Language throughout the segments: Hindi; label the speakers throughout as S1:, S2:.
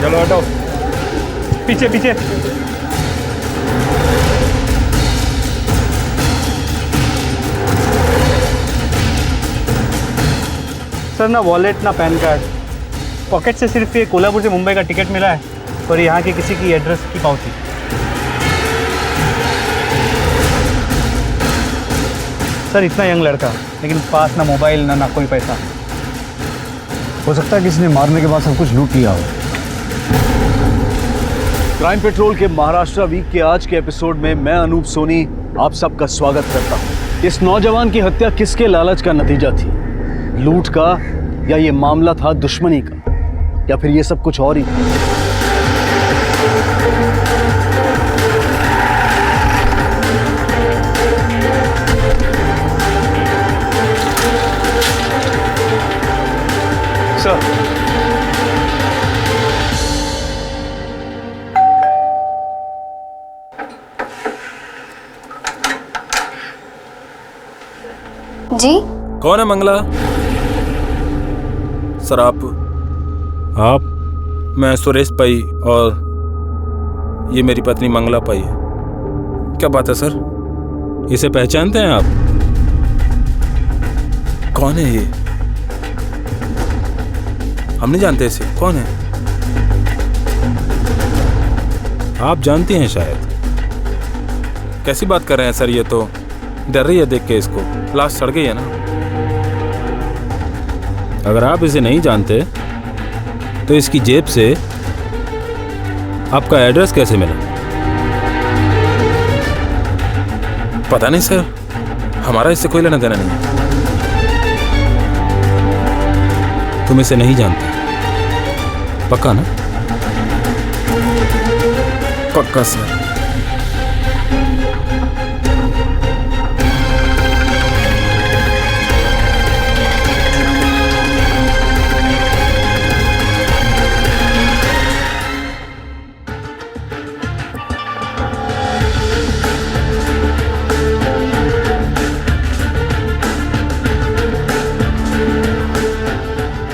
S1: चलो हटो, पीछे पीछे।
S2: सर ना वॉलेट ना पैन कार्ड, पॉकेट से सिर्फ ये कोल्हापुर से मुंबई का टिकट मिला है और यहाँ के किसी की एड्रेस की पावती। सर इतना यंग लड़का, लेकिन पास ना मोबाइल ना कोई पैसा।
S3: हो सकता है किसी ने मारने के बाद सब कुछ लूट लिया हो।
S4: क्राइम पेट्रोल के महाराष्ट्र वीक के आज के एपिसोड में मैं अनूप सोनी आप सबका स्वागत करता हूं। इस नौजवान की हत्या किसके लालच का नतीजा थी? लूट का, या ये मामला था दुश्मनी का, या फिर ये सब कुछ और ही? सर,
S5: जी
S6: कौन है मंगला? सर आप मैं सुरेश पाई और ये मेरी पत्नी मंगला पाई है। क्या बात है सर? इसे पहचानते हैं आप? कौन है ये? हम नहीं जानते इसे। कौन है? आप जानती हैं शायद। कैसी बात कर रहे हैं सर? ये तो डर रही है देख के इसको। लाश सड़ गई है ना। अगर आप इसे नहीं जानते तो इसकी जेब से आपका एड्रेस कैसे मिला? पता नहीं सर, हमारा इससे कोई लेना देना नहीं है। तुम इसे नहीं जानते? पक्का ना? पक्का सर।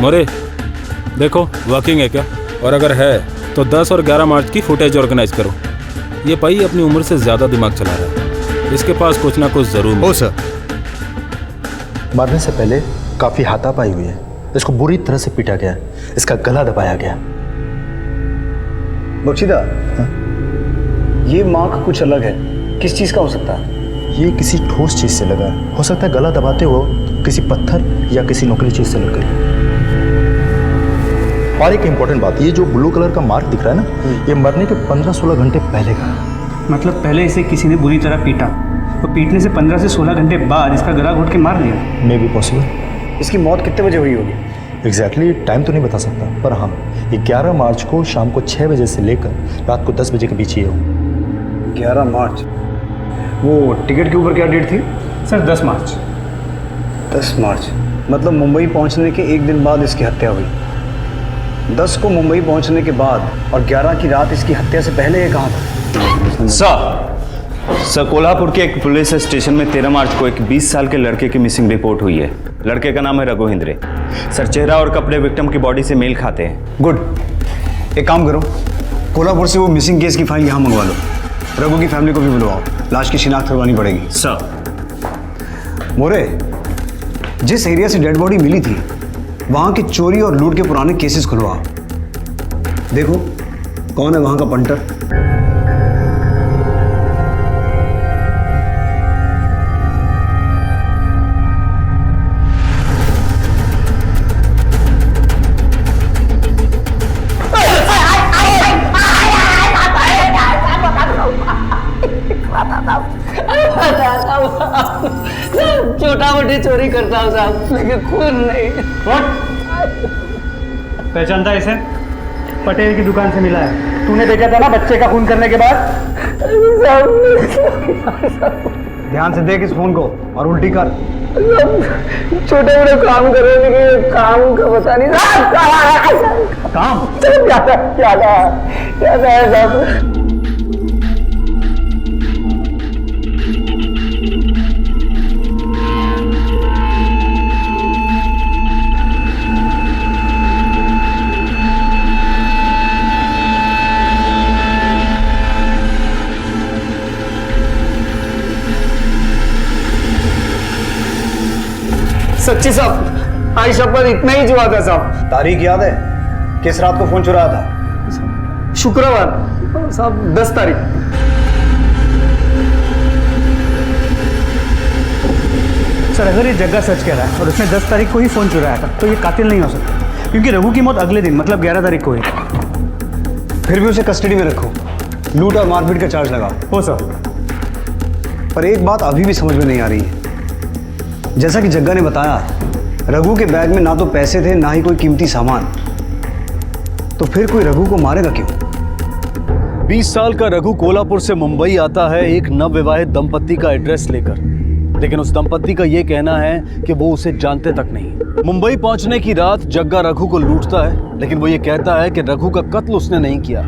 S6: मोरे देखो वर्किंग है क्या? और अगर है तो 10 और 11 मार्च की फुटेज ऑर्गेनाइज करो। ये भाई अपनी उम्र से ज़्यादा दिमाग चला रहा है, इसके पास कुछ ना कुछ ज़रूर
S3: हो सर। मारने से पहले काफ़ी हाथापाई हुई है। इसको बुरी तरह से पीटा गया, इसका गला दबाया गया।
S4: बख्शीदा, ये मार्क कुछ अलग है, किस चीज़ का हो सकता है?
S3: ये किसी ठोस चीज़ से लगा है। हो सकता है गला दबाते हो किसी पत्थर या किसी नुकीली चीज़ से लग गई। और एक इम्पोर्टेंट बात, ये जो ब्लू कलर का मार्क दिख रहा है ना, ये मरने के 15-16 घंटे पहले का है।
S2: मतलब पहले इसे किसी ने बुरी तरह पीटा और पीटने से 15 से 16 घंटे बाद इसका गला घोट के मार दिया।
S3: May be possible.
S4: इसकी मौत कितने बजे हुई होगी?
S3: एग्जैक्टली टाइम तो नहीं बता सकता, पर हाँ 11 मार्च को शाम को 6 बजे से लेकर रात को 10 बजे के बीच ही हो।
S4: 11 मार्च, वो टिकट के ऊपर क्या डेट थी?
S2: सर 10 मार्च।
S4: 10 मार्च, मतलब मुंबई पहुंचने के एक दिन बाद इसकी हत्या हुई। 10 को मुंबई पहुंचने के बाद और 11 की रात इसकी हत्या से पहले ये कहाँ था?
S5: सर कोल्हापुर के एक पुलिस स्टेशन में 13 मार्च को एक 20 साल के लड़के की मिसिंग रिपोर्ट हुई है। लड़के का नाम है रघु हिंद्रे। सर चेहरा और कपड़े विक्टिम की बॉडी से मेल खाते हैं।
S4: गुड, एक काम करो, कोल्हापुर से वो मिसिंग केस की फाइल यहाँ मंगवा लो। रघु की फैमिली को भी बुलवाओ, लाश की शिनाख्त करवानी पड़ेगी।
S5: सर
S4: मोरे, जिस एरिया से डेड बॉडी मिली थी वहाँ की चोरी और लूट के पुराने केसेस खुलवाओ। देखो कौन है वहाँ का पंटर।
S7: छोटा मोटी चोरी करता हूँ साहब, लेकिन खून नहीं।
S2: पहचानता है इसे? पटेल की दुकान से मिला है। तूने देखा था ना बच्चे का खून करने के बाद? ध्यान से देख इस फोन को और उल्टी कर।
S7: छोटे मोटे काम कर रहे हैं, लेकिन काम का पता नहीं
S2: काम
S7: ज्यादा है साहब। सच्ची साहब, आज शपथ इतना ही जुआ था साहब।
S4: तारीख याद है? किस रात को फोन चुराया था?
S7: शुक्रवार साहब, 10 तारीख।
S2: सर अगर ये जग्गा सच कह रहा है और उसने 10 तारीख को ही फ़ोन चुराया था तो ये कातिल नहीं हो सकता, क्योंकि रघु की मौत अगले दिन मतलब 11 तारीख को हुई।
S4: फिर भी उसे कस्टडी में रखो, लूट और मारपीट का चार्ज लगा।
S2: हो सर।
S4: पर एक बात अभी भी समझ में नहीं आ रही है। जैसा कि जग्गा ने बताया, रघु के बैग में ना तो पैसे थे ना ही कोई कीमती सामान, तो फिर कोई रघु को मारेगा क्यों? 20 साल का रघु कोल्हापुर से मुंबई आता है एक नवविवाहित दंपत्ति का एड्रेस लेकर, लेकिन उस दंपत्ति का यह कहना है कि वो उसे जानते तक नहीं। मुंबई पहुंचने की रात जग्गा रघु को लूटता है, लेकिन वो ये कहता है कि रघु का कत्ल उसने नहीं किया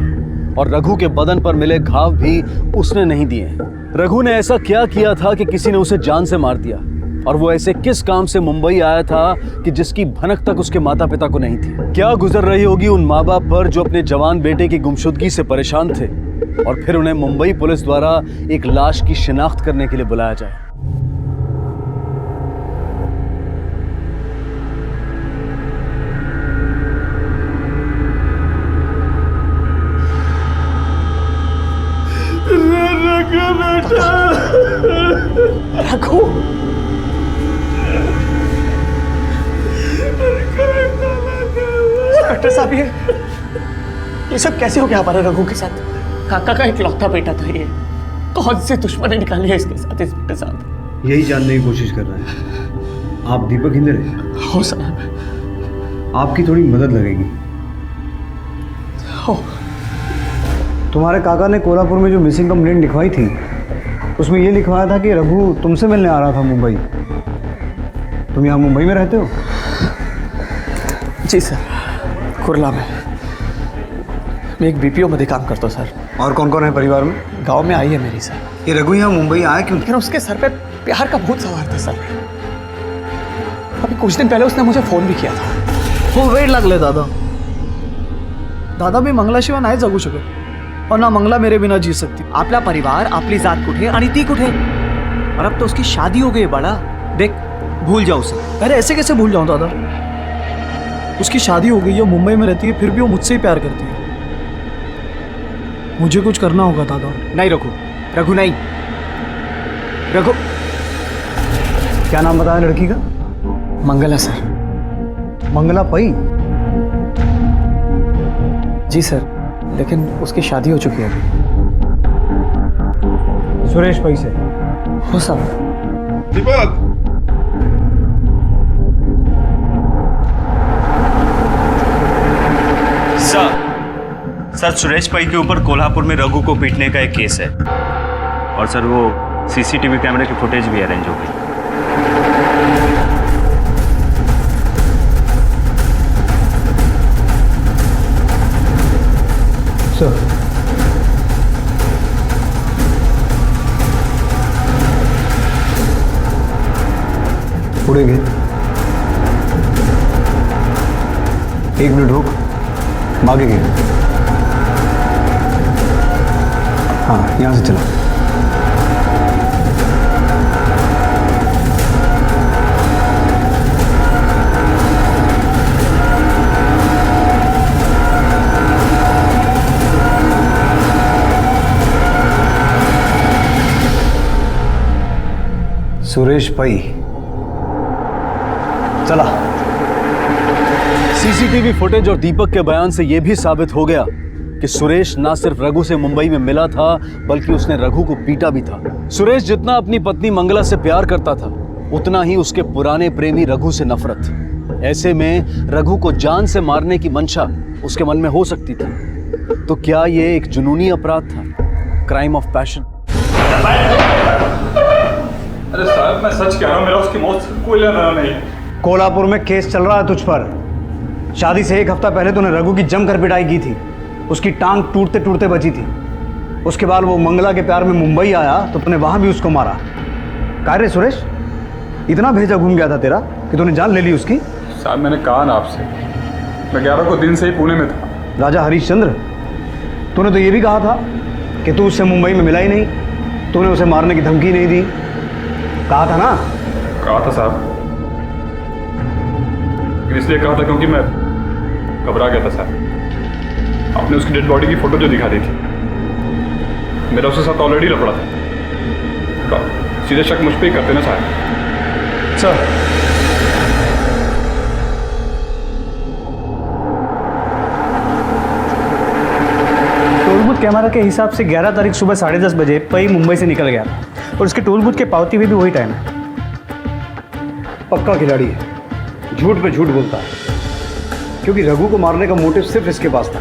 S4: और रघु के बदन पर मिले घाव भी उसने नहीं दिए। रघु ने ऐसा क्या किया था कि किसी ने उसे जान से मार दिया, और वो ऐसे किस काम से मुंबई आया था कि जिसकी भनक तक उसके माता पिता को नहीं थी? क्या गुजर रही होगी उन माँ बाप पर जो अपने जवान बेटे की गुमशुदगी से परेशान थे और फिर उन्हें मुंबई पुलिस द्वारा एक लाश की शिनाख्त करने के लिए बुलाया जाए।
S7: रघु, डॉक्टर साहब ये सब कैसे हो गया हमारे रघु के साथ? काका का इकलौता बेटा था ये, कौन से दुश्मन निकाले है इसके साथ इंस्पेक्टर साहब?
S4: यही जानने की कोशिश कर रहे हैं। आप दीपक हिंदरे?
S7: हो साहब।
S4: आपकी थोड़ी मदद लगेगी।
S7: हो।
S4: तुम्हारे काका ने कोल्हापुर में जो मिसिंग कंप्लेंट लिखवाई थी उसमें ये लिखवाया था कि रघु तुमसे मिलने आ रहा था मुंबई। तुम यहाँ मुंबई में रहते हो?
S7: जी सर, कुर्ला में। मैं एक बीपीओ मध्ये काम करता हूँ सर।
S4: और कौन कौन है परिवार में?
S7: गांव में आई है मेरी सर।
S4: ये रघु यहाँ मुंबई आया क्यों?
S7: लेकिन उसके सर पे प्यार का भूत सवार था सर। अभी कुछ दिन पहले उसने मुझे फोन भी किया था।
S8: खूप वेळ लागले दादा. दादा मी मंगलाशिवाय नाही जगू शकत और ना मंगला मेरे बिना जी सकती.
S9: आपला परिवार, आपली जात कुठे आणि ती कुठे? और अब तो उसकी शादी हो गई बड़ा. देख, भूल जाओ उसे.
S8: अरे ऐसे कैसे भूल जाऊं दादा? उसकी शादी हो गई है, मुंबई में रहती है, फिर भी वो मुझसे ही प्यार करती है. मुझे कुछ करना होगा दादा.
S9: नहीं रघु, रघु नहीं. रघु.
S4: क्या नाम बताया लड़की का?
S7: मंगला सर.
S4: मंगला पई?
S7: जी सर, लेकिन उसकी शादी हो चुकी है अभी.
S2: सुरेश पई से.
S7: हो सब.
S1: दीपक,
S5: सर सुरेश पई के ऊपर कोल्हापुर में रघु को पीटने का एक केस है और सर वो सीसीटीवी कैमरे की फुटेज भी अरेंज हो गई।
S3: सर, पुढे घे। 1 मिनिट रुक, मागे घे। हाँ, यहां से चला। सुरेश पै, चला।
S4: सीसीटीवी फुटेज और दीपक के बयान से यह भी साबित हो गया कि सुरेश ना सिर्फ रघु से मुंबई में मिला था, बल्कि उसने रघु को पीटा भी था। सुरेश जितना अपनी पत्नी मंगला से प्यार करता था, उतना ही उसके पुराने प्रेमी रघु से नफरत। ऐसे में रघु को जान से मारने की मंशा उसके मन में हो सकती थी। तो क्या यह एक जुनूनी अपराध था, क्राइम ऑफ पैशन?
S1: अरे साहब, मैं सच कह रहा हूँ, मेरा उसकी मौत से कोई लेना नहीं।
S3: कोल्हापुर में केस चल रहा है तुझ पर। शादी से 1 हफ्ता पहले तूने रघु की जमकर पिटाई की थी, उसकी टांग टूटते टूटते बची थी। उसके बाद वो मंगला के प्यार में मुंबई आया तो तूने वहां भी उसको मारा। क्या रे सुरेश, इतना भेजा घूम गया था तेरा कि तूने जान ले ली उसकी?
S1: साहब, मैंने कहा ना आपसे, मैं 11 को दिन से ही पुणे में था।
S3: राजा हरिश्चंद्र, तूने तो ये भी कहा था कि तू उससे मुंबई में मिला ही नहीं, तूने उसे मारने की धमकी नहीं दी। कहा था ना?
S1: कहा था साहब, इसलिए कहा था क्योंकि मैं घबरा गया था साहब। आपने उसकी डेड बॉडी की फोटो जो दिखा दी थी, मेरा उसके साथ ऑलरेडी लफड़ा था। तो सीधे शक मुझ पे ही करते ना साहब।
S3: सर,
S2: टोल बूथ कैमरा के हिसाब से 11 तारीख सुबह 10:30 बजे पई मुंबई से निकल गया और उसके टोल बूथ के पावती में भी वही टाइम है।
S3: पक्का खिलाड़ी है, झूठ पे झूठ बोलता है, क्योंकि रघु को मारने का मोटिव सिर्फ इसके पास था।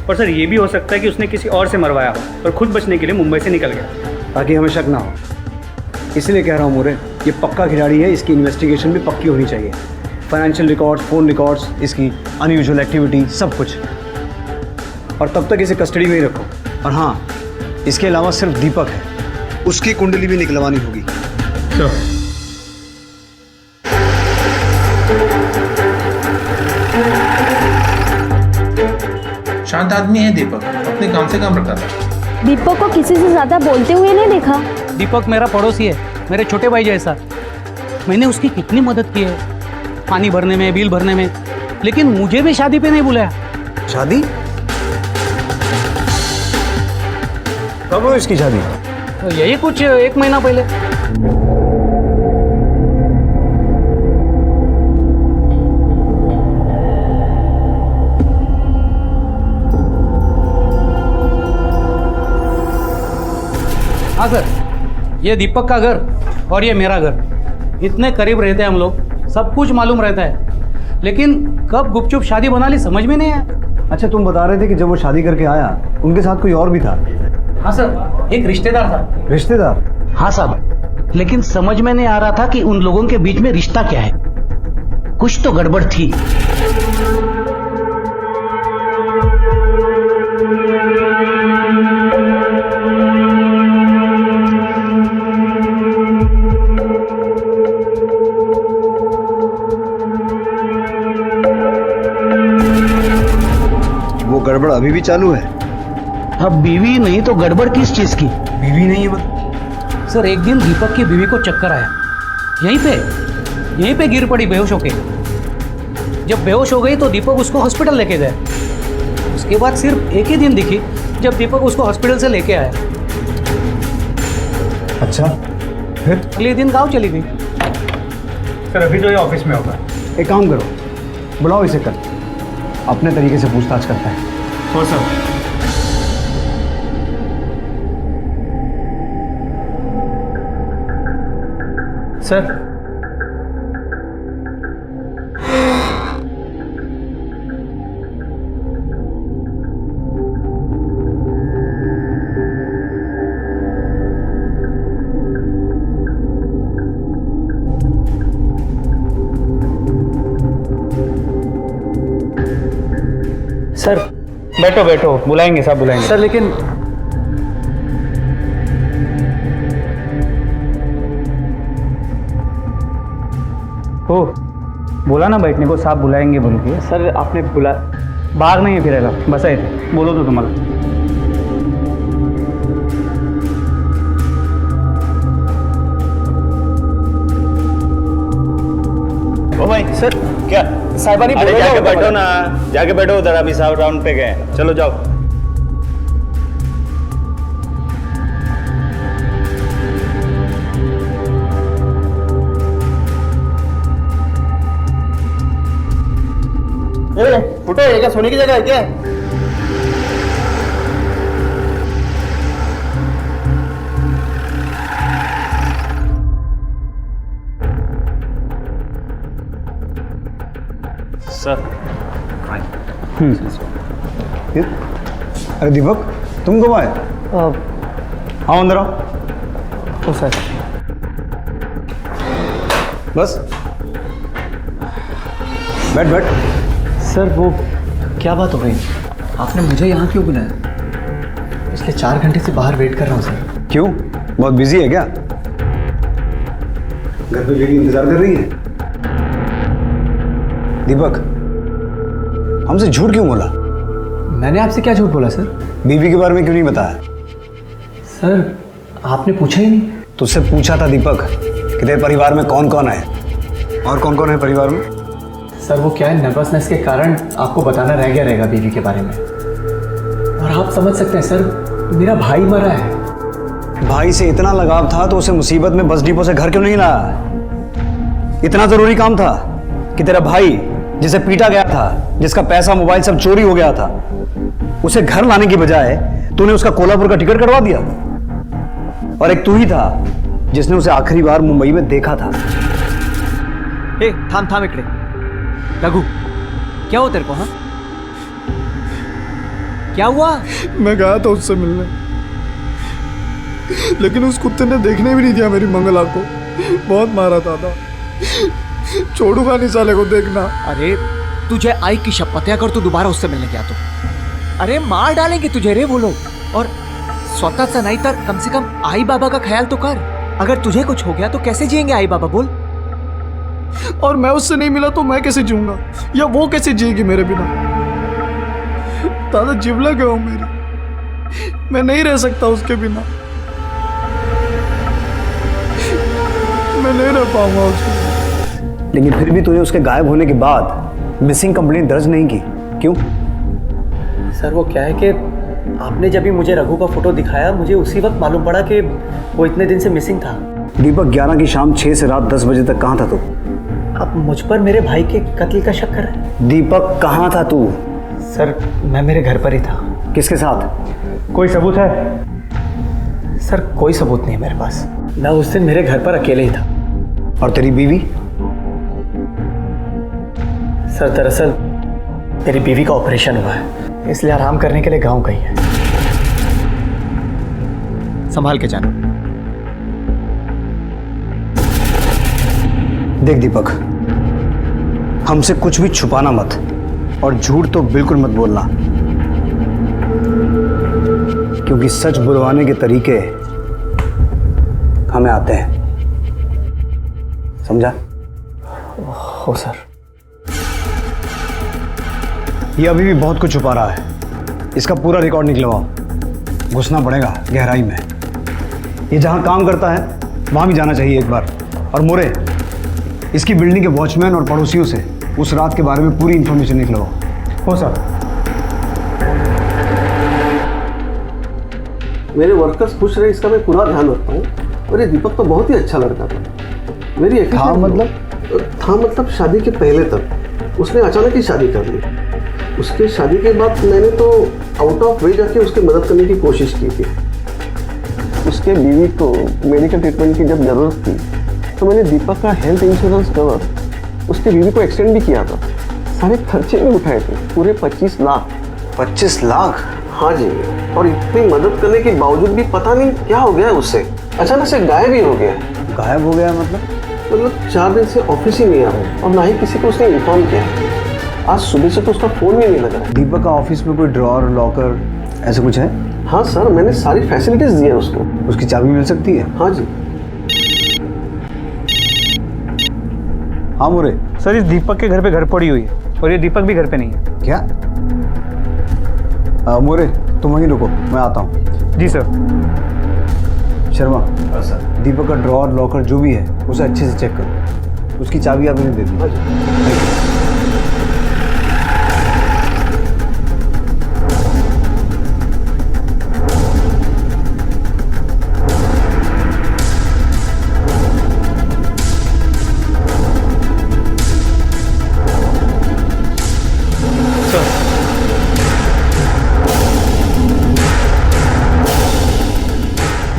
S2: और सर, ये भी हो सकता है कि उसने किसी और से मरवाया हो और खुद बचने के लिए मुंबई से निकल गया,
S3: ताकि हमें शक ना हो। इसलिए कह रहा हूँ मोरे, ये पक्का खिलाड़ी है, इसकी इन्वेस्टिगेशन भी पक्की होनी चाहिए। फाइनेंशियल रिकॉर्ड्स, फ़ोन रिकॉर्ड्स, इसकी अनयूजुअल एक्टिविटी, सब कुछ। और तब तक इसे कस्टडी में ही रखो। और हाँ, इसके अलावा सिर्फ दीपक है, उसकी कुंडली भी निकलवानी होगी।
S10: शांत आदमी है दीपक, अपने काम से काम रखता था।
S11: दीपक को किसी से ज्यादा बोलते हुए नहीं देखा।
S2: दीपक मेरा पड़ोसी है, मेरे छोटे भाई जैसा। मैंने उसकी कितनी मदद की है, पानी भरने में, बिल भरने में, लेकिन मुझे भी शादी पे नहीं बुलाया।
S3: शादी? कब हुई इसकी शादी?
S2: तो यही कुछ 1 महीना पहले। हाँ सर, ये दीपक का घर और ये मेरा घर, इतने करीब रहते हैं हम लोग, सब कुछ मालूम रहता है, लेकिन कब गुपचुप शादी बना ली समझ में नहीं आया।
S3: अच्छा, तुम बता रहे थे कि जब वो शादी करके आया उनके साथ कोई और भी था?
S2: हाँ सर, एक रिश्तेदार था।
S3: रिश्तेदार?
S2: हाँ साहब, लेकिन समझ में नहीं आ रहा था कि उन लोगों के बीच में रिश्ता क्या है, कुछ तो गड़बड़ थी।
S3: वो गड़बड़ अभी भी चालू है?
S2: अब बीवी नहीं तो गड़बड़ किस चीज की?
S3: बीवी नहीं है मतलब?
S2: सर, एक दिन दीपक की बीवी को चक्कर आया, यहीं पे गिर पड़ी बेहोश होके। जब बेहोश हो गई तो दीपक उसको हॉस्पिटल लेके गए। उसके बाद सिर्फ एक ही दिन दिखी जब दीपक उसको हॉस्पिटल से लेके आया।
S3: अच्छा, फिर?
S2: अगले दिन गांव चली गई।
S3: सर, अभी तो ये ऑफिस में होगा। एक काम करो, बुलाओ इसे कल, अपने तरीके से पूछताछ करता है।
S1: हो सर।
S2: सर,
S3: सर बैठो बैठो, बुलाएंगे साहब बुलाएंगे।
S9: सर लेकिन
S3: ओ बोला ना बैठने को, साहब बुलाएंगे बोल के।
S9: सर आपने बुला
S3: भाग नाही फिरायला, बसायचं बोलत होतो तुम्हाला।
S5: ओ भाई
S9: सर
S5: क्या
S9: साहिबानी
S5: अरे
S9: बोला
S5: जाके
S9: होगा
S5: बैठो ना, जाके बैठो उधर, अभी साहब राउंड पे गए, चलो जाओ।
S9: फोटो है क्या? सोने की जगह है क्या?
S5: सर
S3: अरे दीपक तुम कब आए? आओ अंदर आओ।
S9: ओ सर
S3: बस बैठ बैठ।
S9: सर वो क्या बात हो गई? आपने मुझे यहाँ क्यों बुलाया? पिछले 4 घंटे से बाहर वेट कर रहा हूँ सर।
S3: क्यों, बहुत बिजी है क्या? घर पे बेटी इंतजार कर रही है? दीपक हमसे झूठ क्यों बोला?
S9: मैंने आपसे क्या झूठ बोला सर?
S3: बीवी के बारे में क्यों नहीं बताया?
S9: सर आपने पूछा ही नहीं।
S3: तुझसे पूछा था दीपक कि तेरे परिवार में कौन कौन है, और कौन कौन है परिवार में?
S9: सर वो क्या है, नर्वसनेस के कारण आपको बताना रह गया रहेगा बीवी के बारे में। और आप समझ सकते हैं सर, मेरा भाई मरा है।
S3: भाई से इतना लगाव था तो उसे मुसीबत में बस डिपो से घर क्यों नहीं लाया? इतना जरूरी काम था कि तेरा भाई जिसे पीटा गया था, जिसका पैसा मोबाइल सब चोरी हो गया था, उसे घर लाने की बजाय तूने उसका कोल्हापुर का टिकट कटवा दिया। और एक तू ही था जिसने उसे आखिरी बार मुंबई में देखा था।
S9: ए थाम थाम इकडे। रघु क्या हो तेरे को? हाँ क्या हुआ?
S8: मैं गया था उससे मिलने, लेकिन उस कुत्ते ने देखने भी नहीं दिया मेरी मंगला को। बहुत मारा था छोड़ूंगा नहीं साले को, देखना।
S9: अरे तुझे आई की शपथ है, अगर तू दोबारा उससे मिलने गया तो अरे मार डालेंगे तुझे रे वो लोग। और स्वतःचा नहीं तर कम से कम आई बाबा का ख्याल तो कर। अगर तुझे कुछ हो गया तो कैसे जिएंगे आई बाबा, बोल?
S8: और मैं उससे नहीं मिला तो मैं कैसे जीऊंगा, या वो कैसे जिएगी मेरे बिना? दादा जिवला गया हूं मेरी, मैं नहीं रह सकता उसके बिना। मैं नहीं रह पाऊंगा उसके बिना।
S3: लेकिन फिर भी तूने उसके गायब होने के बाद मिसिंग कंप्लेंट दर्ज नहीं की, क्यों?
S9: सर वो क्या है कि आपने जब भी मुझे रघु का फोटो दिखाया, मुझे उसी वक्त मालूम पड़ा कि वो इतने दिन से मिसिंग था।
S3: दीपक 11 की शाम 6 से रात 10 बजे तक कहाँ था तू?
S9: अब मुझ पर मेरे भाई के कत्ल का शक कर रहे हैं।
S3: दीपक कहाँ था तू?
S9: सर मैं मेरे घर पर ही था।
S3: किसके साथ? कोई सबूत है?
S9: सर कोई सबूत नहीं है मेरे पास। मैं उस दिन मेरे घर पर अकेले ही था।
S3: और तेरी बीवी?
S9: सर दरअसल मेरी बीवी का ऑपरेशन हुआ है, इसलिए आराम करने के लिए गांव गई है। संभाल के जाना।
S3: देख दीपक, हमसे कुछ भी छुपाना मत, और झूठ तो बिल्कुल मत बोलना, क्योंकि सच बुलवाने के तरीके हमें आते हैं, समझा?
S9: हो सर।
S3: ये अभी भी बहुत कुछ छुपा रहा है, इसका पूरा रिकॉर्ड निकलवाओ। घुसना पड़ेगा गहराई में। ये जहां काम करता है वहां भी जाना चाहिए एक बार। और मोरे, इसकी बिल्डिंग के वॉचमैन और पड़ोसियों से उस रात के बारे में पूरी इंफॉर्मेशन निकलवाओ। हो सर।
S12: मेरे वर्कर्स खुश रहे इसका मैं पूरा ध्यान रखता हूँ। और ये दीपक तो बहुत ही अच्छा लड़का था। मेरी
S3: था
S12: मतलब शादी के पहले तक उसने अचानक ही शादी कर ली। उसके शादी के बाद मैंने तो आउट ऑफ वे जाके उसकी मदद करने की कोशिश की थी। उसके बीवी को मेडिकल ट्रीटमेंट की जब ज़रूरत थी तो मैंने दीपक का हेल्थ इंश्योरेंस कवर उसकी बीवी को एक्सटेंड भी किया था। सारे खर्चे में उठाए थे, पूरे 25 लाख।
S3: 25 लाख?
S12: हाँ जी। और इतनी मदद करने के बावजूद भी पता नहीं क्या हो गया उससे, अचानक से गायब ही हो गया।
S3: गायब हो गया मतलब?
S12: 4 दिन से ऑफिस ही नहीं आ रहा और ना ही किसी को उसने इन्फॉर्म किया। आज सुबह से तो उसका फोन ही नहीं लग रहा है।
S3: दीपक का ऑफिस में कोई ड्रॉर लॉकर ऐसा कुछ है?
S12: हाँ सर, मैंने सारी फैसिलिटीज दी है उसको।
S3: उसकी चाबी मिल सकती है?
S12: हाँ जी।
S3: हाँ मोरे।
S2: सर इस दीपक के घर पे घर पड़ी हुई है और ये दीपक भी घर पे नहीं है।
S3: क्या? मोरे तुम वहीं रुको, मैं आता हूँ।
S2: जी सर।
S3: शर्मा सर, दीपक का ड्रॉर लॉकर जो भी है उसे अच्छे से चेक करो। उसकी चाबी आप इन्हें दे दी।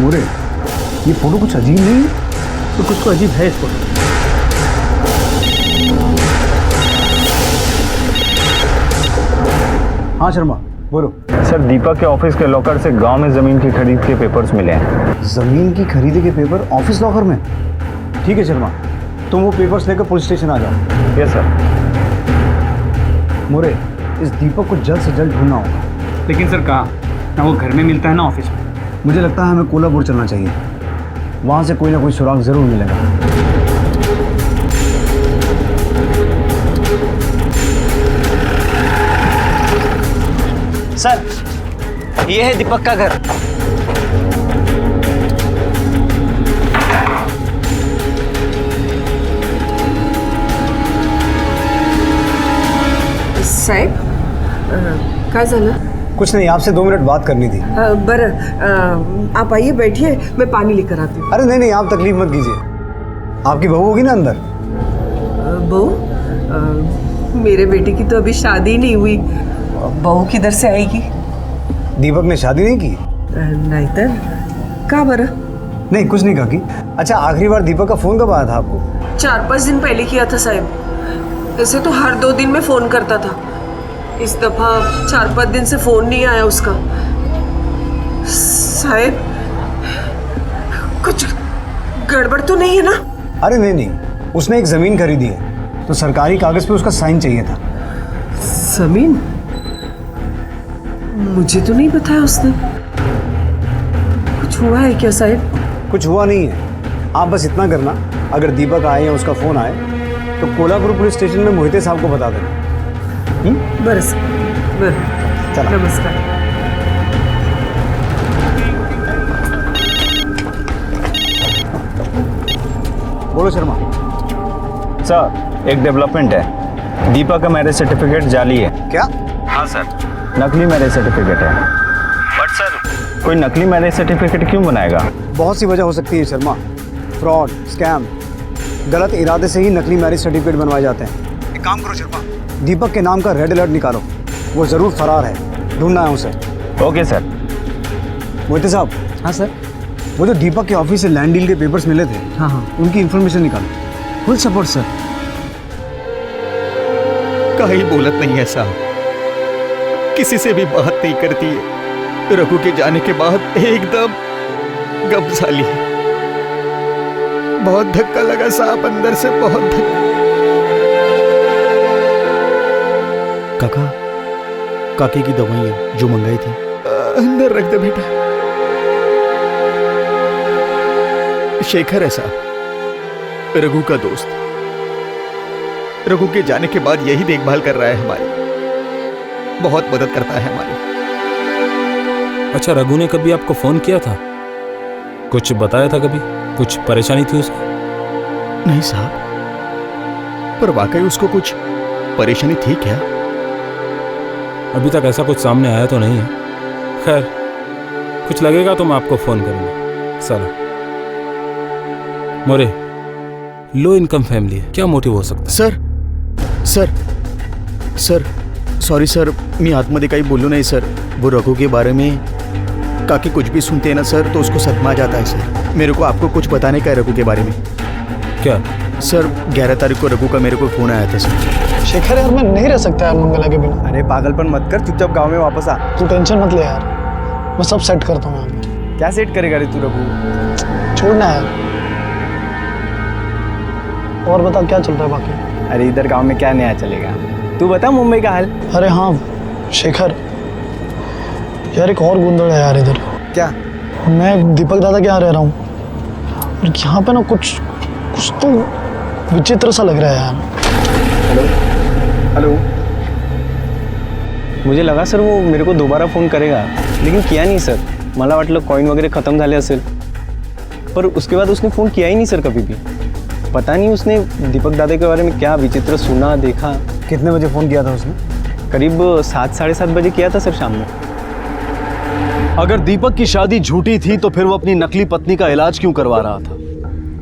S3: मोरे, ये फोटो कुछ अजीब नहीं है?
S2: तो कुछ तो अजीब है इस फोटो।
S3: हाँ शर्मा बोलो।
S5: सर दीपक के ऑफिस के लॉकर से गांव में ज़मीन की खरीद के पेपर्स मिले हैं।
S3: जमीन की खरीदी के पेपर ऑफिस लॉकर में? ठीक है शर्मा, तुम वो पेपर्स लेकर पुलिस स्टेशन आ जाओ।
S5: Yes sir.
S3: मोरे, इस दीपक को जल्द से जल्द ढूंढना होगा।
S2: लेकिन सर कहाँ? ना वो घर में मिलता है ना ऑफिस में।
S3: मुझे लगता है हमें कोल्हापुर चलना चाहिए, वहाँ से कोई ना कोई सुराग जरूर मिलेगा।
S9: सर ये है दीपक का घर।
S13: साहेब काय झालं?
S3: कुछ नहीं, आपसे 2 मिनट बात करनी थी।
S13: बरं आप आइए बैठिए, मैं पानी लेकर आती हूँ।
S3: अरे नहीं नहीं, आप तकलीफ मत कीजिए। आपकी बहू होगी ना अंदर?
S13: बहू? मेरे बेटे की तो अभी शादी नहीं हुई, बहू किधर से आएगी?
S3: दीपक ने शादी नहीं की?
S13: नहीं तो का बरं?
S3: नहीं कुछ नहीं काकी। अच्छा, आखिरी बार दीपक का फोन कब आया था आपको?
S13: 4-5 दिन पहले किया था साहब। ऐसे तो हर 2 दिन में फोन करता था, इस दफा 4-5 दिन से फोन नहीं आया उसका। साहब कुछ गड़बड़ तो नहीं है ना?
S3: अरे नहीं नहीं, उसने एक जमीन खरीदी है तो सरकारी कागज पे उसका साइन चाहिए था।
S13: जमीन? मुझे तो नहीं बताया उसने। कुछ हुआ है क्या साहब?
S3: कुछ हुआ नहीं है, आप बस इतना करना, अगर दीपक आए या उसका फोन आए तो कोल्हापुर पुलिस स्टेशन में मोहिते साहब को बता देना।
S13: बरं बरं,
S3: चला।
S13: नमस्कार।
S3: बोलो शर्मा।
S5: सर एक डेवलपमेंट है, दीपक का मैरिज सर्टिफिकेट जाली है।
S3: क्या?
S5: हाँ सर, नकली मैरिज सर्टिफिकेट है। बट सर कोई नकली मैरिज सर्टिफिकेट क्यों बनाएगा?
S3: बहुत सी वजह हो सकती है शर्मा, फ्रॉड, स्कैम, गलत इरादे से ही नकली मैरिज सर्टिफिकेट बनवाए जाते हैं। एक काम करो शर्मा, दीपक के नाम का रेड अलर्ट निकालो, वो जरूर फरार है, ढूंढना है उसे।
S5: Okay sir.
S3: मोहिते साहब।
S2: हाँ सर।
S3: वो जो दीपक के ऑफिस से लैंड डील के पेपर्स मिले थे,
S2: हाँ हाँ,
S3: उनकी इन्फॉर्मेशन निकालो।
S2: Full support sir.
S7: कहीं बोलत नहीं है साहब, किसी से भी बात नहीं करती है। रघु के जाने के बाद एकदम गमसाली है। बहुत धक्का लगा साहब, अंदर से बहुत धक्का।
S4: काका, काकी की दवाइयाँ जो मंगाई थी
S7: अंदर रख दे बेटा। शेखर है साहब, रघु का दोस्त। रघु के जाने के बाद यही देखभाल कर रहा है हमारी, बहुत मदद करता है हमारी।
S6: अच्छा, रघु ने कभी आपको फोन किया था? कुछ बताया था कभी? कुछ परेशानी थी उसको?
S7: नहीं साहब, पर वाकई उसको कुछ परेशानी थी क्या?
S6: अभी तक ऐसा कुछ सामने आया तो नहीं है। खैर, कुछ लगेगा तो मैं आपको फोन करूंगा। चलो। मोरे, लो इनकम फैमिली है, क्या मोटिव हो सकता है?
S7: सर सॉरी सर, मी आतमध्ये काही बोलू नहीं सर। वो रघु के बारे में काकी कुछ भी सुनते हैं ना सर तो उसको सदमा जाता है सर। मेरे को आपको कुछ बताने का है रघु के बारे में।
S6: क्या?
S7: सर 11 तारीख को रघु का मेरे को फोन आया था सर।
S8: शेखर यार, मैं नहीं रह सकता यार मंगला के बिना।
S3: अरे पागलपन मत कर, चुपचाप गांव में वापस आ।
S8: तू टेंशन मत ले यार, मैं सब सेट करता हूँ यहाँ पे।
S3: क्या सेट करेगा रे तू रघु?
S8: छोड़ना यार। और बता क्या चल रहा है बाकी?
S3: अरे इधर गांव में क्या नया चलेगा, तू बता मुंबई का हाल।
S8: अरे हाँ शेखर, यार एक और गुंदड़ है यार इधर।
S3: क्या?
S8: मैं दीपक दादा के यहाँ रह रहा हूँ और यहाँ पे ना कुछ कुछ तो विचित्र सा लग रहा है यार।
S3: हेलो। मुझे लगा सर वो मेरे को दोबारा फ़ोन करेगा, लेकिन किया नहीं सर। मला वाटलं कॉइन वगैरह ख़त्म झाले असेल, पर उसके बाद उसने फ़ोन किया ही नहीं सर कभी भी। पता नहीं उसने दीपक दादा के बारे में क्या विचित्र सुना देखा। कितने बजे फ़ोन किया था उसने? करीब 7 साढ़े 7 बजे किया था सर शाम में।
S4: अगर दीपक की शादी झूठी थी तो फिर वो अपनी नकली पत्नी का इलाज क्यों करवा रहा था?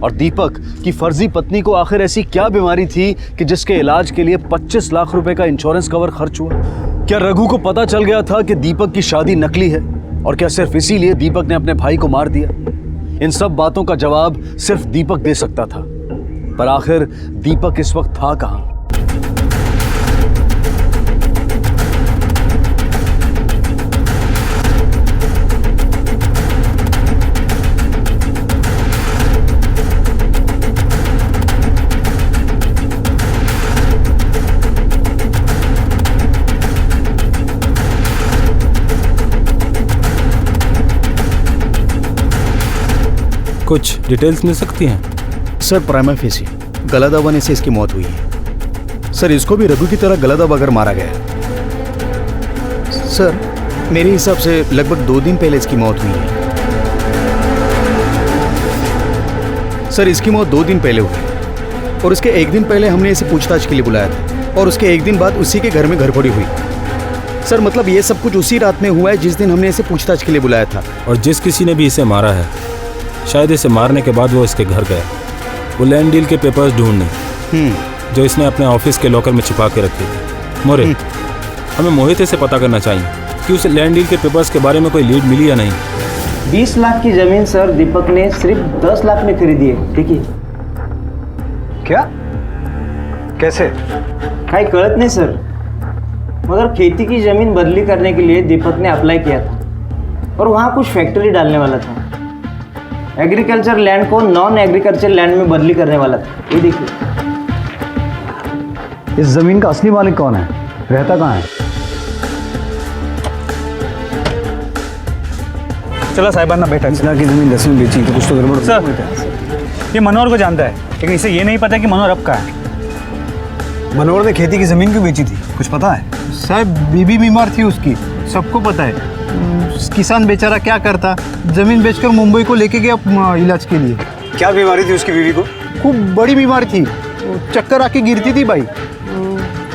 S4: और दीपक की फर्जी पत्नी को आखिर ऐसी क्या बीमारी थी कि जिसके इलाज के लिए 25 लाख रुपए का इंश्योरेंस कवर खर्च हुआ? क्या रघु को पता चल गया था कि दीपक की शादी नकली है? और क्या सिर्फ इसीलिए दीपक ने अपने भाई को मार दिया? इन सब बातों का जवाब सिर्फ दीपक दे सकता था, पर आखिर दीपक इस वक्त था कहां?
S6: कुछ डिटेल्स मिल सकती हैं?
S7: सर प्राइमा फेसी गला दबाने से इसकी मौत हुई है। सर इसको भी रघु की तरह गला दबाकर मारा गया है। सर मेरे हिसाब से लगभग 2 दिन पहले इसकी मौत हुई है। सर इसकी मौत 2 दिन पहले हुई और उसके 1 दिन पहले हमने इसे पूछताछ के लिए बुलाया था और उसके 1 दिन बाद उसी के घर में घरफोड़ी हुई। सर मतलब ये सब कुछ उसी रात में हुआ है जिस दिन हमने इसे पूछताछ के लिए बुलाया था।
S6: और जिस किसी ने भी इसे मारा है, शायद इसे मारने के बाद वो इसके घर गया, वो लैंड डील के पेपर्स ढूंढने जो इसने अपने ऑफिस के लॉकर में छिपा के रखे थे। मोरे, हमें मोहित से पता करना चाहिए कि उस लैंड डील के पेपर्स के बारे में कोई लीड मिली या नहीं।
S14: 20 लाख की जमीन सर दीपक ने सिर्फ 10 लाख में खरीदी है। देखिए।
S3: क्या? कैसे?
S14: कहीं कळत नहीं सर, मगर खेती की जमीन बदली करने के लिए दीपक ने अप्लाई किया था और वहाँ कुछ फैक्ट्री डालने वाला था। एग्रीकल्चर लैंड को नॉन एग्रीकल्चर लैंड में बदली करने वाला था। ये देखिए।
S3: इस जमीन का असली मालिक कौन है? रहता कहाँ है?
S15: चलो साहिबाना बैठा।
S3: 20 लाख की जमीन 10 में बेची तो कुछ तो गड़बड़
S15: सर। ये मनोहर को जानता है, लेकिन इसे ये नहीं पता कि मनोहर अब कहाँ है।
S3: मनोहर ने खेती की जमीन क्यों बेची थी, कुछ पता है?
S7: साहब बीबी बीमार थी उसकी, सबको पता है। किसान बेचारा क्या करता, जमीन बेचकर मुंबई को लेके गया इलाज के लिए।
S3: क्या बीमारी थी उसकी बीवी को?
S7: खूब बड़ी बीमारी थी, चक्कर आके गिरती थी भाई।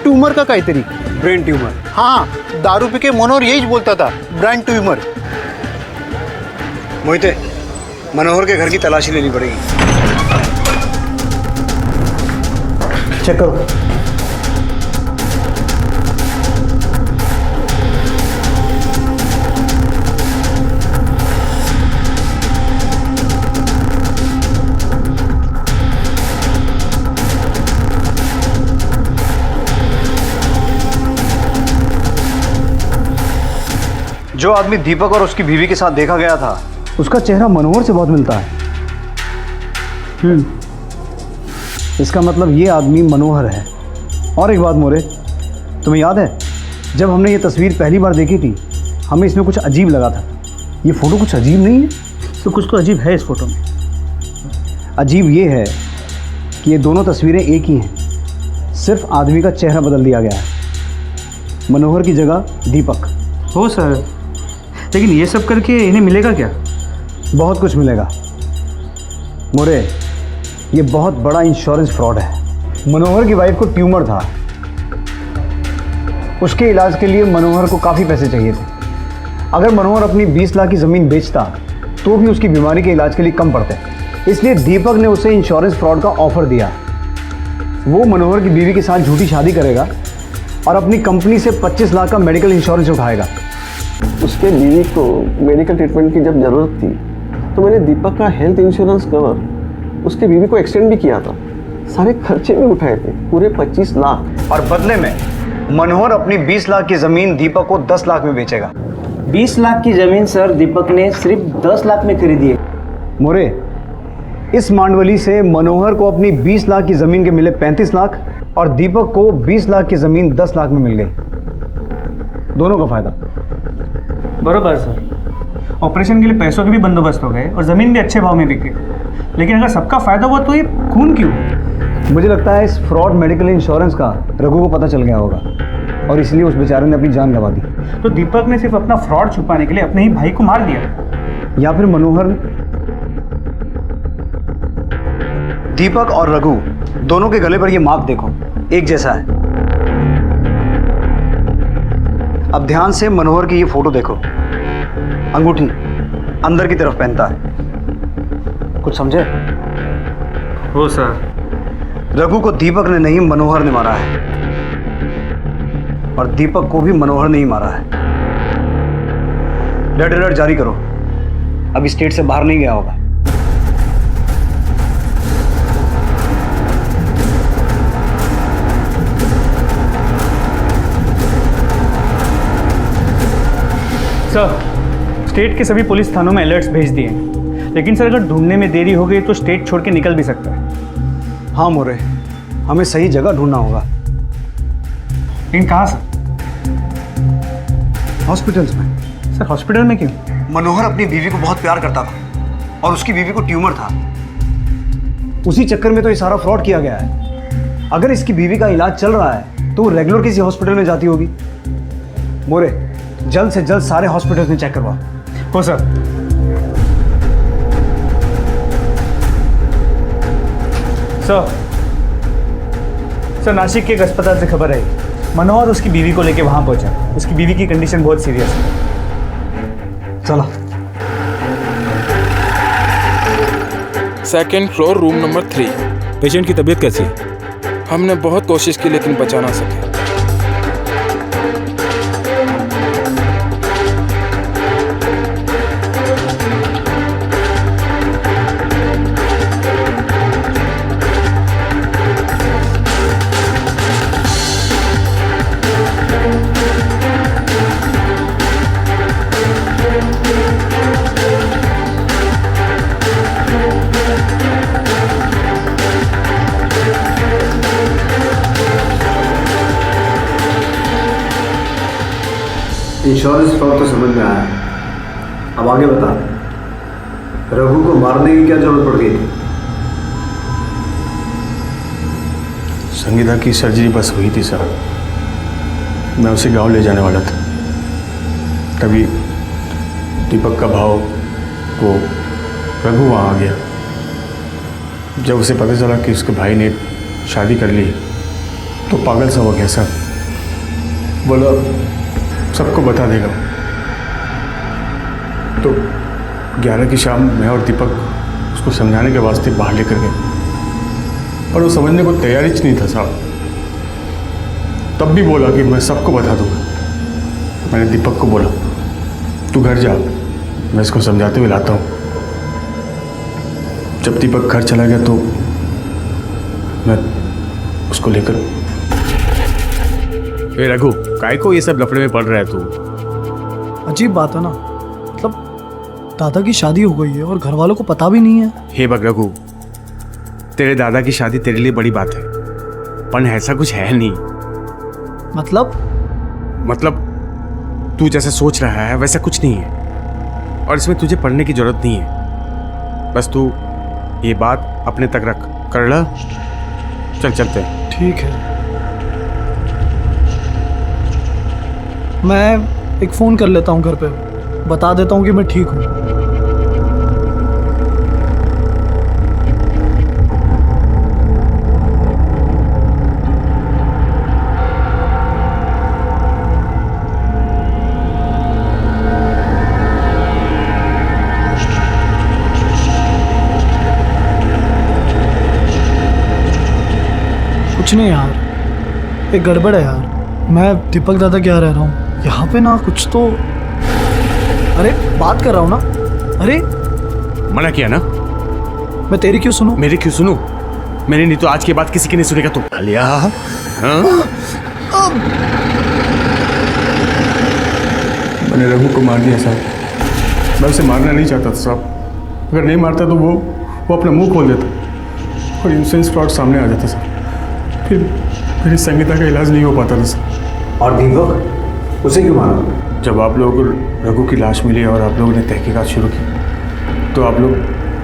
S7: ट्यूमर का काहीतरी।
S3: Brain tumour?
S7: हाँ, दारू पी के मनोहर यही बोलता था, ब्रेन ट्यूमर।
S3: मोहिते, मनोहर के घर की तलाशी लेनी पड़ेगी। चेक करो। जो आदमी दीपक और उसकी बीवी के साथ देखा गया था, उसका चेहरा मनोहर से बहुत मिलता है। इसका मतलब ये आदमी मनोहर है। और एक बात मोरे, तुम्हें याद है जब हमने ये तस्वीर पहली बार देखी थी, हमें इसमें कुछ अजीब लगा था। ये फ़ोटो कुछ अजीब नहीं है?
S15: तो कुछ तो अजीब है इस फोटो में।
S3: अजीब ये है कि ये दोनों तस्वीरें एक ही हैं, सिर्फ आदमी का चेहरा बदल दिया गया है। मनोहर की जगह दीपक।
S15: हो सर, लेकिन ये सब करके इन्हें मिलेगा क्या?
S3: बहुत कुछ मिलेगा मोरे। ये बहुत बड़ा इंश्योरेंस फ्रॉड है। मनोहर की वाइफ को ट्यूमर था, उसके इलाज के लिए मनोहर को काफ़ी पैसे चाहिए थे। अगर मनोहर अपनी 20 लाख की ज़मीन बेचता तो भी उसकी बीमारी के इलाज के लिए कम पड़ते, इसलिए दीपक ने उसे इंश्योरेंस फ्रॉड का ऑफर दिया। वो मनोहर की बीवी के साथ झूठी शादी करेगा और अपनी कंपनी से 25 लाख का मेडिकल इंश्योरेंस उठाएगा।
S12: उसके बीवी को मेडिकल ट्रीटमेंट की जब ज़रूरत थी तो मैंने दीपक का हेल्थ इंश्योरेंस कवर उसके बीवी को एक्सटेंड भी किया था। सारे खर्चे भी उठाए थे, पूरे 25 लाख।
S3: और बदले में मनोहर अपनी 20 लाख की ज़मीन दीपक को 10 लाख में बेचेगा।
S14: 20 लाख की ज़मीन सर दीपक ने सिर्फ 10 लाख में खरीदी है।
S3: मोरे, इस मांडवली से मनोहर को अपनी 20 लाख की ज़मीन के मिले 35 लाख और दीपक को 20 लाख की ज़मीन 10 लाख में मिल गई। दोनों का फायदा।
S15: बरोबर सर, ऑपरेशन के लिए पैसों के भी बंदोबस्त हो गए और ज़मीन भी अच्छे भाव में बिक गई। लेकिन अगर सबका फायदा हुआ तो ये खून क्यों?
S3: मुझे लगता है इस फ्रॉड मेडिकल इंश्योरेंस का रघु को पता चल गया होगा और इसलिए उस बेचारे ने अपनी जान गंवा दी।
S15: तो दीपक ने सिर्फ अपना फ्रॉड छुपाने के लिए अपने ही भाई को मार दिया,
S3: या फिर मनोहर। दीपक और रघु दोनों के गले पर ये मार्क देखो, एक जैसा है। अब ध्यान से मनोहर की ये फोटो देखो, अंगूठी अंदर की तरफ पहनता है। कुछ समझे?
S15: हो सर।
S3: रघु को दीपक ने नहीं, मनोहर ने मारा है और दीपक को भी मनोहर ने ही मारा है। रेड अलर्ट जारी करो, अभी स्टेट से बाहर नहीं गया होगा।
S15: सर, स्टेट के सभी पुलिस थानों में अलर्ट्स भेज दिए हैं, लेकिन सर अगर ढूंढने में देरी हो गई तो स्टेट छोड़ के निकल भी सकता है।
S3: हाँ मोरे, हमें सही जगह ढूंढना होगा।
S15: लेकिन कहाँ सर?
S3: हॉस्पिटल्स में।
S15: सर हॉस्पिटल में क्यों?
S3: मनोहर अपनी बीवी को बहुत प्यार करता था और उसकी बीवी को ट्यूमर था। उसी चक्कर में तो ये सारा फ्रॉड किया गया है। अगर इसकी बीवी का इलाज चल रहा है तो वो रेगुलर किसी हॉस्पिटल में जाती होगी। मोरे, जल्द से जल्द सारे हॉस्पिटल्स में चेक करवा।
S15: हो सर। सर नासिक के एक अस्पताल से खबर आई, मनोहर उसकी बीवी को लेके वहां पहुंचा। उसकी बीवी की कंडीशन बहुत सीरियस है।
S3: चलो।
S6: Second floor, room number 3। Patient की तबीयत कैसी है? हमने बहुत कोशिश की लेकिन बचा ना सके।
S3: इंश्योरेंस फ्रॉड तो समझ में आया, अब आगे बता। रघु को मारने की क्या जरूरत पड़ गई थी?
S4: संगीता की सर्जरी बस हुई थी सर, मैं उसे गांव ले जाने वाला था। तभी दीपक का भाव को रघु वहाँ आ गया। जब उसे पता चला कि उसके भाई ने शादी कर ली तो पागल सा हो गया सर। बोला सबको बता देगा। तो 11 की शाम मैं और दीपक उसको समझाने के वास्ते बाहर लेकर गए, पर वो समझने को तैयार ही नहीं था साहब। तब भी बोला कि मैं सबको बता दूंगा। मैंने दीपक को बोला तू घर जा, मैं इसको समझाते हुए लाता हूँ। जब दीपक घर चला गया तो मैं उसको लेकर।
S5: ए रघु, काय को ये सब लफड़े में पड़ रहा है तू?
S8: अजीब बात है ना, मतलब दादा की शादी हो गई है और घर वालों को पता भी नहीं है।
S5: हे बग रघु, तेरे दादा की शादी तेरे लिए बड़ी बात है, पर ऐसा कुछ है नहीं। मतलब तू जैसा सोच रहा है वैसा कुछ नहीं है, और इसमें तुझे पढ़ने की जरूरत नहीं है। बस तू ये बात अपने तक रख, कर ला। चल चलते हैं।
S8: ठीक है, मैं एक फ़ोन कर लेता हूँ घर पे, बता देता हूँ कि मैं ठीक हूँ। कुछ नहीं यार, एक गड़बड़ है यार। मैं दीपक दादा क्या रह रहा हूँ यहाँ पे ना, कुछ तो। अरे बात कर रहा हूँ ना। अरे
S5: मना किया ना।
S8: मैं तेरी क्यों सुनूं?
S5: मेरी क्यों सुनूं? मैंने नहीं तो आज के बाद किसी की नहीं सुनेगा तू। अलिया, हाँ?
S4: मैंने रघु को मार दिया साहब। मैं उसे मारना नहीं चाहता था साहब। अगर नहीं मारता तो वो अपना मुंह खोल देता और इंश्योरेंस फ्रॉड सामने आ जाता साहब।
S5: फिर मेरी संगीता का इलाज नहीं हो पाता था सर।
S3: और दीपक, उसे क्यों मारा?
S5: जब आप लोग रघु की लाश मिली और आप लोगों ने तहकीकात शुरू की तो आप लोग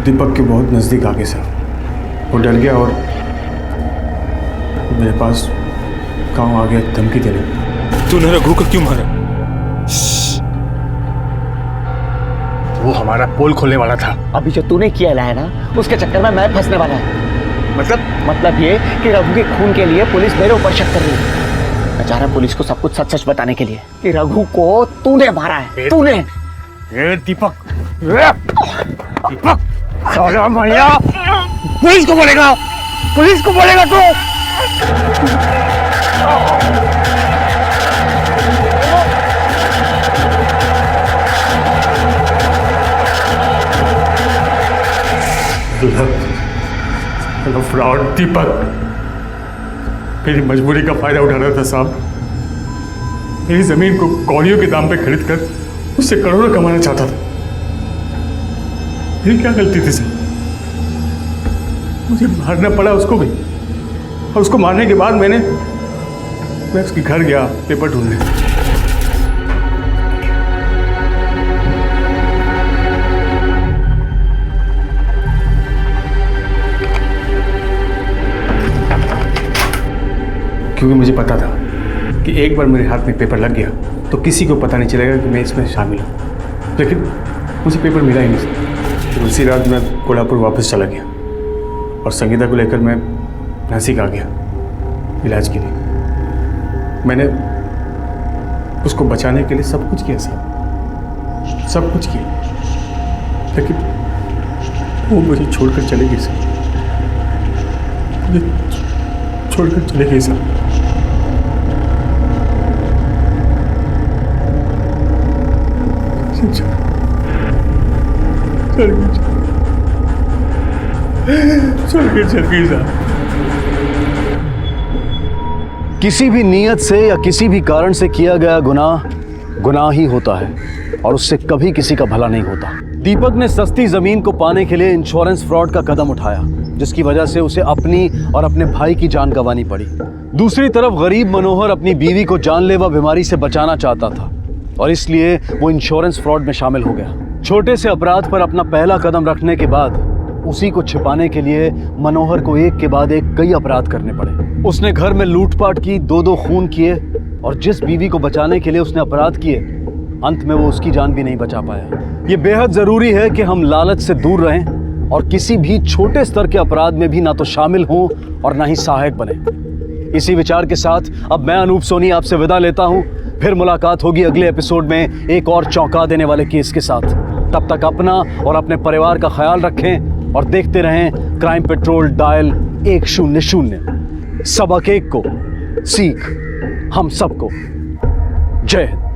S5: दीपक के बहुत नज़दीक आ गए सर। वो डर गया और मेरे पास गाँव आ गया धमकी देने।
S6: तूने रघु को क्यों मारा?
S5: वो हमारा पोल खोलने वाला था।
S9: अभी जो तूने किया है ना, उसके चक्कर में मैं फंसने वाला है। मतलब ये कि रघु के खून के लिए पुलिस मेरे ऊपर शक कर रही है। मैं जा रहा पुलिस को सब कुछ सच सच बताने के लिए कि रघु को तूने मारा है। तूने।
S5: दीपक, दीपक, साला भैया, पुलिस को बोलेगा तू। फ्रॉड दीपक मेरी मजबूरी का फायदा उठा रहा था साहब। मेरी जमीन को कौड़ियों के दाम पे खरीद कर उससे करोड़ों कमाना चाहता था। मेरी क्या गलती थी सर? मुझे मारना पड़ा उसको भी, और उसको मारने के बाद मैं उसके घर गया पेपर ढूंढने। क्योंकि मुझे पता था कि एक बार मेरे हाथ में पेपर लग गया तो किसी को पता नहीं चलेगा कि मैं इसमें शामिल हूँ। लेकिन मुझे पेपर मिला ही नहीं। तो उसी रात मैं कोल्हापुर वापस चला गया और संगीता को लेकर मैं नासिक आ गया इलाज के लिए। मैंने उसको बचाने के लिए सब कुछ किया सर, सब कुछ किया, लेकिन वो मुझे छोड़कर चले गई सर। मुझे छोड़कर चले गई सर।
S4: किसी भी नीयत से या किसी भी कारण से किया गया गुनाह ही होता है और उससे कभी किसी का भला नहीं होता। दीपक ने सस्ती जमीन को पाने के लिए इंश्योरेंस फ्रॉड का कदम उठाया, जिसकी वजह से उसे अपनी और अपने भाई की जान गंवानी पड़ी। दूसरी तरफ गरीब मनोहर अपनी बीवी को जानलेवा बीमारी से बचाना चाहता था और इसलिए वो इंश्योरेंस फ्रॉड में शामिल हो गया। छोटे से अपराध पर अपना पहला कदम रखने के बाद उसी को छिपाने के लिए मनोहर को एक के बाद एक कई अपराध करने पड़े। उसने घर में लूटपाट की, 2-2 खून किए और जिस बीवी को बचाने के लिए उसने अपराध किए, अंत में वो उसकी जान भी नहीं बचा पाया। ये बेहद जरूरी है कि हम लालच से दूर रहें और किसी भी छोटे स्तर के अपराध में भी ना तो शामिल हों और ना ही सहायक बने। इसी विचार के साथ अब मैं अनूप सोनी आपसे विदा लेता हूं। फिर मुलाकात होगी अगले एपिसोड में एक और चौंका देने वाले केस के साथ। तब तक अपना और अपने परिवार का ख्याल रखें और देखते रहें क्राइम पेट्रोल डायल 100। सबक एक को सीख हम सबको। जय हिंद।